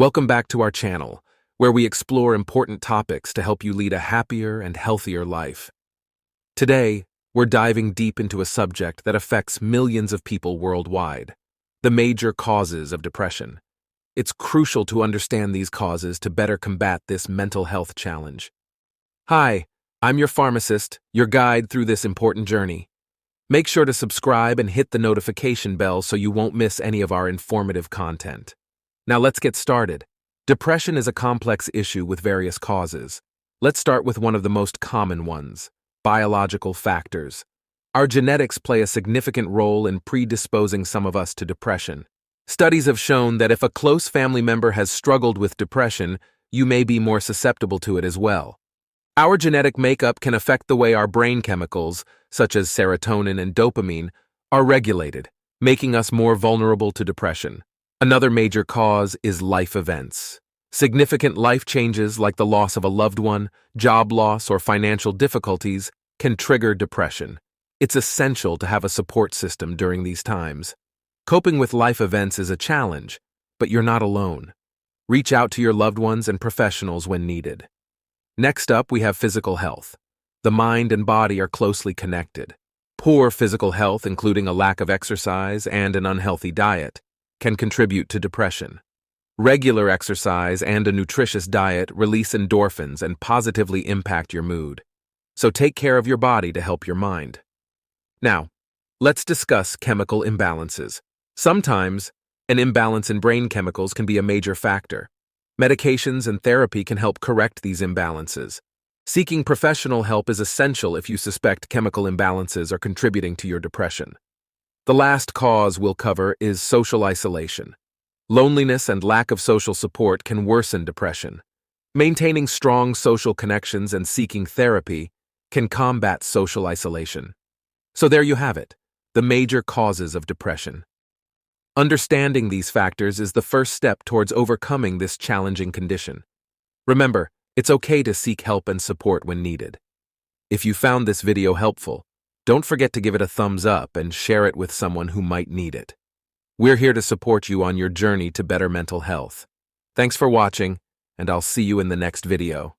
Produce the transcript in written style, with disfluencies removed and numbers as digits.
Welcome back to our channel, where we explore important topics to help you lead a happier and healthier life. Today, we're diving deep into a subject that affects millions of people worldwide: the major causes of depression. It's crucial to understand these causes to better combat this mental health challenge. Hi, I'm your pharmacist, your guide through this important journey. Make sure to subscribe and hit the notification bell so you won't miss any of our informative content. Now let's get started. Depression is a complex issue with various causes. Let's start with one of the most common ones: biological factors. Our genetics play a significant role in predisposing some of us to depression. Studies have shown that if a close family member has struggled with depression, you may be more susceptible to it as well. Our genetic makeup can affect the way our brain chemicals, such as serotonin and dopamine, are regulated, making us more vulnerable to depression. Another major cause is life events. Significant life changes like the loss of a loved one, job loss, or financial difficulties can trigger depression. It's essential to have a support system during these times. Coping with life events is a challenge, but you're not alone. Reach out to your loved ones and professionals when needed. Next up, we have physical health. The mind and body are closely connected. Poor physical health, including a lack of exercise and an unhealthy diet, can contribute to depression. Regular exercise and a nutritious diet release endorphins and positively impact your mood. So take care of your body to help your mind. Now, let's discuss chemical imbalances. Sometimes, an imbalance in brain chemicals can be a major factor. Medications and therapy can help correct these imbalances. Seeking professional help is essential if you suspect chemical imbalances are contributing to your depression. The last cause we'll cover is social isolation. Loneliness and lack of social support can worsen depression. Maintaining strong social connections and seeking therapy can combat social isolation. So there you have it, the major causes of depression. Understanding these factors is the first step towards overcoming this challenging condition. Remember, it's okay to seek help and support when needed. If you found this video helpful, don't forget to give it a thumbs up and share it with someone who might need it. We're here to support you on your journey to better mental health. Thanks for watching, and I'll see you in the next video.